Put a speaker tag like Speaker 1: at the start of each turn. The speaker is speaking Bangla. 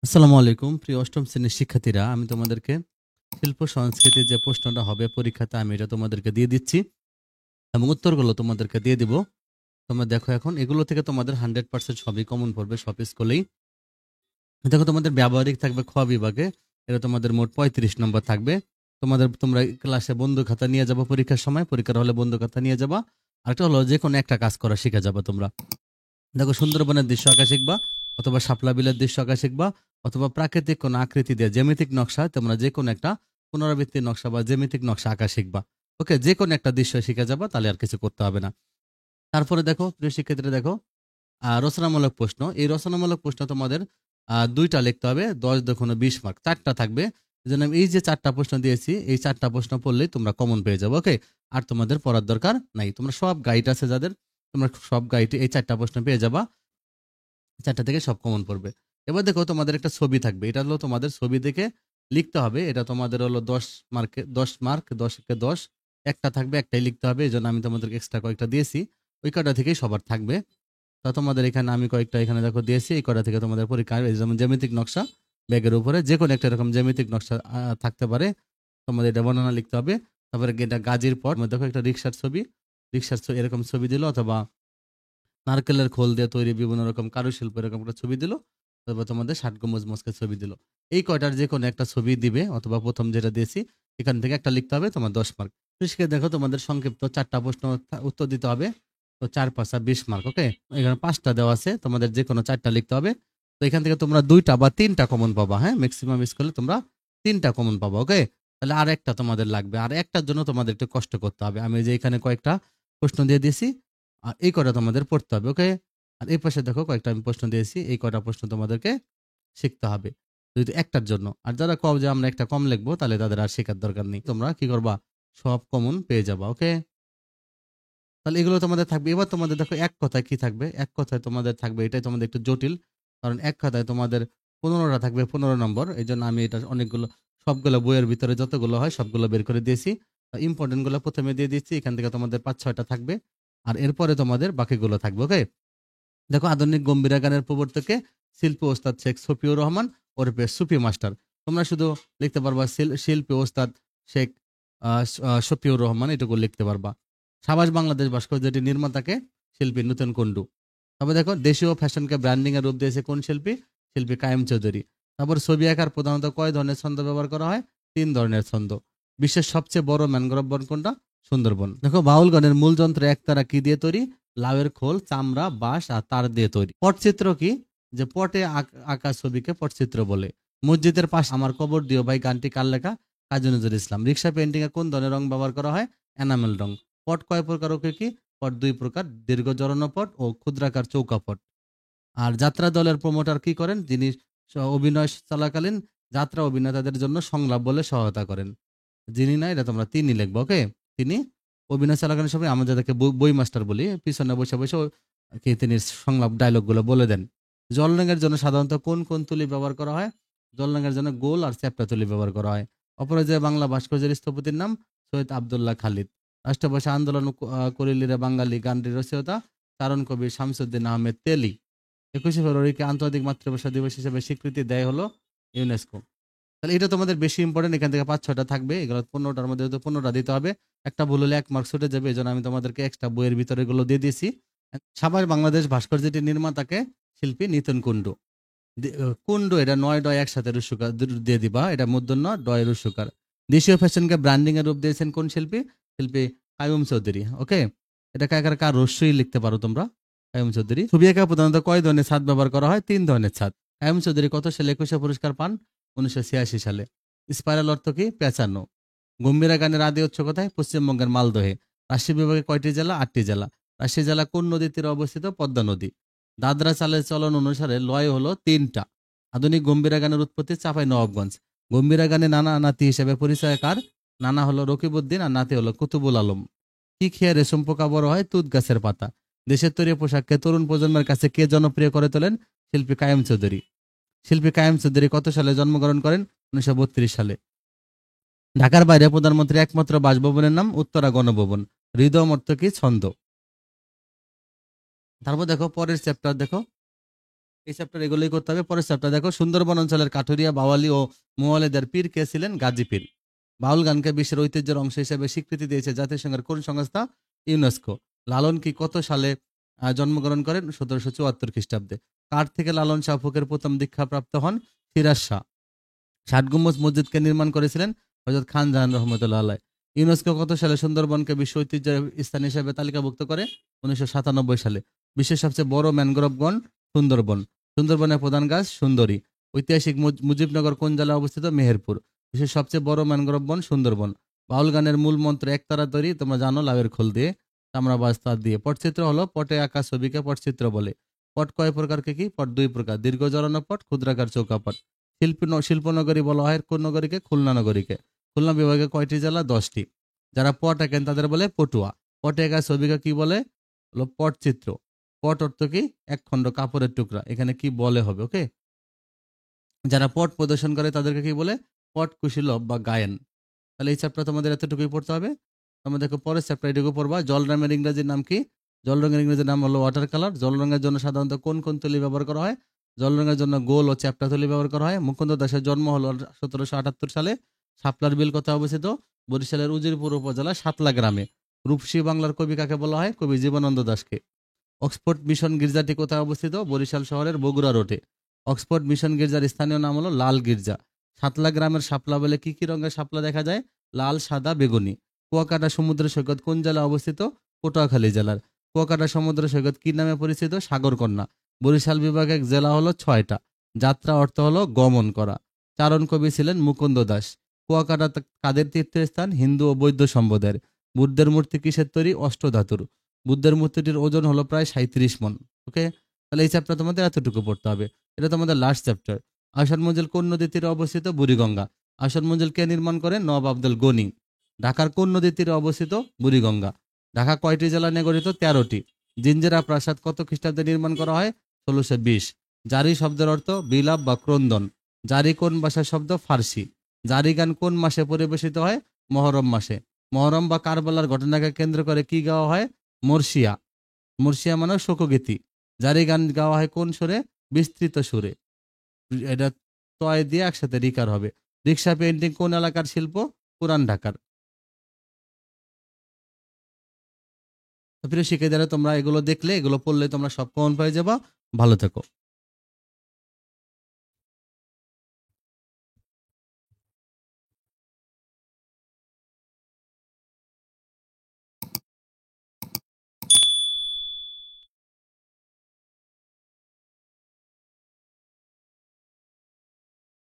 Speaker 1: আসসালামু আলাইকুম প্রিয় অষ্টম শ্রেণীর শিক্ষার্থীরা, আমি তোমাদেরকে শিল্প সংস্কৃতির যে প্রশ্নটা হবে পরীক্ষাতে আমি এটা তোমাদেরকে দিয়ে দিচ্ছি এবং উত্তরগুলো তোমাদেরকে দিয়ে দিব। তোমরা দেখো, এখন এগুলো থেকে তোমাদের 100% সবই কমন পড়বে সব স্কুলেই। দেখো, তোমাদের ব্যবহারিক থাকবে খ বিভাগে, এটা তোমাদের মোট 35 নম্বর থাকবে। তোমরা ক্লাসে বন্ধু খাতা নিয়ে যাবো, পরীক্ষার সময় পরীক্ষার হলে বন্ধু খাতা নিয়ে যাবা। আরেকটা হলো যে কোনো একটা কাজ করা শিখে যাবে তোমরা। দেখো, সুন্দরবনের দৃশ্য আঁকা শিখবা, অথবা শাপলা বিলের দৃশ্য আঁকা শিখবা, অথবা প্রাকৃতিক কোনো আকৃতি দিয়ে জ্যামিতিক নকশা, তোমরা যে কোনো একটা পুনরাবৃত্তির নকশা বা জ্যামিতিক নকশা আঁকা শিখবা। ওকে, যে কোনো একটা দৃশ্য শিখে যাবা, তাহলে আর কিছু করতে হবে না। তারপরে দেখো প্রিয় শিক্ষার্থীরা, দেখো রচনামূলক প্রশ্ন। এই রচনামূলক প্রশ্ন তোমাদের দুইটা লিখতে হবে, 10 × 20 মার্ক, চারটা থাকবে। এই জন্য আমি এই যে চারটা প্রশ্ন দিয়েছি, এই চারটা প্রশ্ন পড়লেই তোমরা কমন পেয়ে যাবে। ওকে, আর তোমাদের পড়ার দরকার নাই। তোমরা সব গাইড আছে যাদের, তোমরা সব গাইডে এই চারটা প্রশ্ন পেয়ে যাবা, চারটা থেকে সব কমন পড়বে। এবার দেখো, তোমাদের একটা ছবি থাকবে, এটা হলো তোমাদের ছবি দেখে লিখতে হবে। এটা তোমাদের হলো 10 মার্কে 10 মার্ক, 10 কে 10, একটা থাকবে, একটাই লিখতে হবে। এই জন্য আমি তোমাদেরকে এক্সট্রা কয়েকটা দিয়েছি, ওই কটা থেকেই সবার থাকবে। তা তোমাদের এখানে আমি কয়েকটা এখানে দেখো দিয়েছি, এই কটা থেকে তোমাদের পরীক্ষা আসবে। যেমন জ্যামিতিক নকশা, ব্যাগের উপরে যে কোনো একটা এরকম জ্যামিতিক নকশা থাকতে পারে, তোমাদের এটা বর্ণনা লিখতে হবে। তারপরে এটা গাজীর পর দেখো একটা রিক্সার ছবি, এরকম ছবি দিল, অথবা নারকেলের খোল দিয়ে তৈরি বিভিন্ন রকম কারুশিল্প এরকম একটা ছবি দিল, তারপর তোমাদের 60 গম্বুজ মস্কের ছবি দিল। এই কয়টার যে কোনো একটা ছবি দিবে, অথবা প্রথম যেটা দিয়েছি এখান থেকে একটা লিখতে হবে, তোমার 10 মার্ক। কৃষিকে দেখো, তোমাদের সংক্ষিপ্ত চারটা প্রশ্ন উত্তর দিতে হবে। তো 4×5 = 20 মার্ক। ওকে, এখানে পাঁচটা দেওয়া আছে, তোমাদের যে কোনো চারটা লিখতে হবে। তো এখান থেকে তোমরা দুইটা বা তিনটা কমন পাবা। হ্যাঁ, ম্যাক্সিমাম স্কুলে তোমরা তিনটা কমন পাবা। ওকে, তাহলে আর একটা তোমাদের লাগবে, আর একটার জন্য তোমাদের একটু কষ্ট করতে হবে। আমি যে এখানে কয়েকটা প্রশ্ন দিয়ে দিয়েছি, আর এই কটা তোমাদের পড়তে হবে। ওকে, আর এই পাশে দেখো কয়েকটা আমি প্রশ্ন দিয়েছি, এই কটা প্রশ্ন তোমাদেরকে শিখতে হবে যদি একটার জন্য। আর যারা কম যে আমরা একটা কম লিখবো, তাহলে তাদের আর শেখার দরকার নেই, তোমরা কি করবা, সব কমন পেয়ে যাবা। ওকে, তাহলে এগুলো তোমাদের থাকবে। এবার তোমাদের দেখো এক কথায় কি থাকবে, এক কথায় তোমাদের থাকবে, এটাই তোমাদের একটু জটিল, কারণ এক কথায় তোমাদের 15টা থাকবে, 15 নম্বর। এই জন্য আমি এটা অনেকগুলো, সবগুলো বইয়ের ভিতরে যতগুলো হয় সবগুলো বের করে দিয়েছি। ইম্পর্টেন্ট গুলো প্রথমে দিয়ে দিচ্ছি, এখান থেকে তোমাদের 5-6টা থাকবে, আর এরপরে তোমাদের বাকিগুলো থাকবে। ওকে, দেখো, আধুনিক গম্ভীরা গানের প্রবর্তকে শিল্পী ওস্তাদ শেখ শফিউর রহমান ওরফে সুফি মাস্টার। তোমরা শুধু লিখতে পারবা শিল্পী ওস্তাদ শেখ শফিউর রহমান, এটুকু লিখতে পারবা। সাবাস বাংলাদেশ ভাস্কর্যটি নির্মাতাকে শিল্পী নূতন কুণ্ডু। তবে দেখো, দেশীয় ফ্যাশনকে ব্র্যান্ডিং এর রূপ দিয়েছে কোন শিল্পী, শিল্পী কায়েম চৌধুরী। তারপর ছবি আঁকার প্রধানত কয় ধরনের ছন্দ ব্যবহার করা হয়, 3 ধরনের ছন্দ। বিশ্বের সবচেয়ে বড় ম্যানগ্রোভ বন কোনটা, সুন্দরবন। দেখো, বাউল গানের মূল যন্ত্র একতারা কি দিয়ে তৈরি, লাউয়ের খোল, চামড়া, বাঁশ আর তার দিয়ে তৈরি। পটচিত্র কি, যে পটে আঁকা ছবিকে পটচিত্র বলে। মসজিদের পাশে আমার কবর দিও ভাই গানটি কার লেখা, কাজী নজরুল ইসলাম। রিক্সা পেন্টিং এ কোন ধরনের রং ব্যবহার করা হয়, এনামেল রং। পট কয় প্রকার ও কি কি, পট 2 প্রকার, দীর্ঘ জড়ানো পট ও ক্ষুদ্রাকার চৌকা পট। আর যাত্রা দলের প্রমোটার কি করেন, যিনি অভিনয় চলাকালীন যাত্রা অভিনেতাদের জন্য সংলাপ বলে সহায়তা করেন। যিনি না, এটা তোমরা তিনি লিখবো। ওকে, তিনি অভিনয় চলাকালীন সময় আমরা যাদেরকে বই মাস্টার বলি, পিছনে বসে বসে কি তিনি সংলাপ ডায়লগ গুলো বলে দেন। জল রঙের জন্য সাধারণত কোন কোন তুলি ব্যবহার করা হয়, জল রঙের জন্য গোল আর চ্যাপ্টা তুলি ব্যবহার করা হয়। অপরাজয় বাংলা ভাস্কর্যের স্থপতির নাম সৈয়দ আবদুল্লাহ খালিদ। রাষ্ট্রভাষা আন্দোলন করিলিরে বাঙালি গানটির রচয়িতা চারণ কবি শামসুদ্দিন আহমেদ তেলি। 21শে ফেব্রুয়ারিকে আন্তর্জাতিক মাতৃভাষা দিবস হিসেবে স্বীকৃতি দেয় হলো ইউনেস্কো। তাহলে এটা তোমাদের বেশি ইম্পর্টেন্ট, এখান থেকে 5-6টা থাকবে, এগুলো 15টার মধ্যে 15টা দিতে হবে। একটা ভুল হলে 1 মার্ক ছুটে যাবে, এই জন্য আমি তোমাদেরকে এক্সট্রা বইয়ের ভিতরে এগুলো দিয়ে দিয়েছি। সাভার বাংলাদেশ ভাস্কর্যটির নির্মাতাকে শিল্পী নিতন কুণ্ডু। কুণ্ডু, এটা 9 ডয় একসাথে রুস্যকার দিয়ে দিবা, এটা মূর্ধন্য ডয় রুস্যকার। দেশীয় ফ্যাশনকে ব্র্যান্ডিং এর রূপ দিয়েছেন কোন শিল্পী, শিল্পী কাইয়ুম চৌধুরী। ওকে, এটা কার কার রস্যই লিখতে পারো তোমরা, কাইয়ুম চৌধুরী। ছবি আঁকা প্রধানত কয় ধরনের ছাদ ব্যবহার করা হয়, 3 ধরনের ছাদ। কাইয়ুম চৌধুরী কত সালে একুশে পুরস্কার পান, 1986 সালে। স্পাইরাল অর্থ কি, পেঁচানো। গম্ভীরা গানের আদি উৎস কোথায়, পশ্চিমবঙ্গের মালদহে। রাজশাহী বিভাগে কয়টি জেলা, 8টি জেলা। রাজশাহী জেলা কোন নদীর তীরে অবস্থিত, পদ্মা নদী। দাদরা চালের চলন অনুসারে লয় হলো 3টা। আধুনিক গম্ভীরা গানের উৎপত্তি চাঁপাই নবাবগঞ্জ। গম্ভীরা গানে নানা নাতি হিসেবে পরিচয় কার, নানা হলো রকিবউদ্দিন আর নাতি হলো কুতুবুল আলম। কি খেয়ে রেশম পোকা বড় হয়, তুত গাছের পাতা। দেশের তৈরি পোশাককে তরুণ প্রজন্মের কাছে কে জনপ্রিয় করে তোলেন, শিল্পী কায়েম চৌধুরী। শিল্পী কায়েম চৌধুরী কত সালে জন্মগ্রহণ করেন, 1932 সালে। ঢাকার বাইরে প্রধানমন্ত্রী একমাত্র বাসভবনের নাম উত্তরা গণভবন। হৃদয় অর্থ কি, ছন্দ। তারপর দেখো পরের চ্যাপ্টার, দেখো এই চ্যাপ্টার এগুলোই করতে হবে। পরের চ্যাপ্টার দেখো, সুন্দরবন অঞ্চলের কাঠুরিয়া, বাওয়ালি ও মুয়ালেদের পীর কে ছিলেন? গাজী পীর। বাউল গানকে বিশ্বের ঐতিহ্যের অংশ হিসেবে স্বীকৃতি দিয়েছে জাতিসংঘের কোন সংস্থা? ইউনেস্কো। লালন কি কত সালে জন্মগ্রহণ করেন? 1774 খ্রিস্টাব্দে। কার থেকে লালন শাহ ফকির প্রথম দীক্ষা প্রাপ্ত হন? ফিরাজ শাহ। ষাট গম্বুজ মসজিদকে নির্মাণ করেছিলেন? হযরত খান জাহান রহমতুল্লাহ আলাইহ। ইউনেস্কো কত সালে সুন্দরবনকে বিশ্ব ঐতিহ্য স্থান হিসেবে তালিকাভুক্ত করে? 1997 সালে। বিশ্বের সবচেয়ে বড় ম্যানগ্রোভ বন? সুন্দরবন। সুন্দরবনের প্রধান গাছ? সুন্দরী। ঐতিহাসিক মুজিবনগর কোন জেলায় অবস্থিত? মেহেরপুর। বিশ্বের সবচেয়ে বড় ম্যানগ্রোভ বন? সুন্দরবন। বাউল গানের মূল মন্ত্র একতারা তৈরি, তোমরা জানো, লাউয়ের খোল দিয়ে, চামড়া বাজ তার দিয়ে। পটচিত্র হলো পটে আঁকা ছবিকে পটচিত্র বলে। পট কয় প্রকার? কি? পট দুই প্রকার, দীর্ঘ জড়ানো পট, ক্ষুদ্রাকার চৌকাপট। শিল্পনগরী বলা হয় কোন নগরীকে? খুলনা নগরীকে। খুলনা বিভাগে কয়টি জেলা? 10টি। যারা পট আঁকেন তাদের বলে পটুয়া। পটে আঁকা ছবিকে কি বলে? হলো পটচিত্র। পট অর্থ কি? এক খণ্ড কাপড়ের টুকরা। এখানে কি বলে হবে, ওকে। যারা পট প্রদর্শন করে তাদেরকে কি বলে? পট কুশীলব বা গায়েন। তাহলে এই চ্যাপ্টার তোমাদের এতটুকুই পড়তে হবে। তোমরা দেখো পরের চ্যাপ্টার এটুকু পড়বা। জল রঙের ইংরেজির নাম কি? জল রঙের ইংরেজির নাম হলো ওয়াটার কালার। জল রঙের জন্য সাধারণত কোন কোন তুলি ব্যবহার করা হয়? জল রঙের জন্য গোল ও চ্যাপ্টা তুলি ব্যবহার করা হয়। মুকুন্দ দাসের জন্ম হলো 1778 সালে। শাপলার বিল কোথায় অবস্থিত? বরিশালের উজিরপুর উপজেলা সাতলা গ্রামে। রূপসী বাংলার কবি কাকে বলা হয়? কবি জীবনানন্দ দাশকে। অক্সফোর্ড মিশন গির্জাটি কোথায় অবস্থিত? বরিশাল শহরের বগুড়া রোডে। অক্সফোর্ড মিশন গির্জার স্থানীয় নাম হলো লাল গির্জা। সাতলা গ্রামের শাপলা বলে কি কি রঙের শাপলা দেখা যায়? লাল, সাদা, বেগুনি। কুয়াকাটা সমুদ্র সৈকত কোন জেলায় অবস্থিত? পটুয়াখালী জেলার। কুয়াকাটা সমুদ্র সৈকত কি নামে পরিচিত? সাগরকন্যা। বরিশাল বিভাগের জেলা হলো 6টা। যাত্রা অর্থ হলো গমন করা। চারণ কবি ছিলেন মুকুন্দ দাস। কুয়াকাটা কাদের তীর্থস্থান? হিন্দু ও বৌদ্ধ সম্প্রদায়ের। বুদ্ধের মূর্তি কিসের তৈরি? অষ্টধাতুর। বুদ্ধের মূর্তিটির ওজন হলো প্রায় 37 মণ। ওকে, তাহলে এই চ্যাপ্টার তোমাদের এতটুকু পড়তে হবে। এটা তোমাদের লাস্ট চ্যাপ্টার। আসার মঞ্জিল কোন নদীর তীরে অবস্থিত? বুড়িগঙ্গা। আসার মঞ্জিল কে নির্মাণ করে? নওয়াব আব্দুল গনি। ঢাকার কোন নদীর তীরে অবস্থিত? বুড়িগঙ্গা। ঢাকা কয়টি জেলা নিয়ে গঠিত? 13টি। জিঞ্জিরা প্রাসাদ কত খ্রিস্টাব্দে নির্মাণ করা হয়? 1620। জারি শব্দের অর্থ বিলাপ বা ক্রন্দন। জারি কোন ভাষার শব্দ? ফার্সি। জারি গান কোন মাসে পরিবেশিত হয়? মহরম মাসে। মহরম বা কারবালার ঘটনাকে কেন্দ্র করে কি গাওয়া হয়? মরসিয়া। মরসিয়া মানে শোকগীতি। জারি গান গাওয়া হয় কোন সুরে? বিস্তৃত সুরে। এটা তয় দিয়ে একসাথে রিকার হবে। রিক্সা পেইন্টিং কোন এলাকার শিল্প? পুরান ঢাকার। তো প্রিয় শিক্ষার্থীরা, তোমরা এগুলো দেখলে, এগুলো পড়লে তোমরা সব কমন পেয়ে যাবা। ভালো থেকো।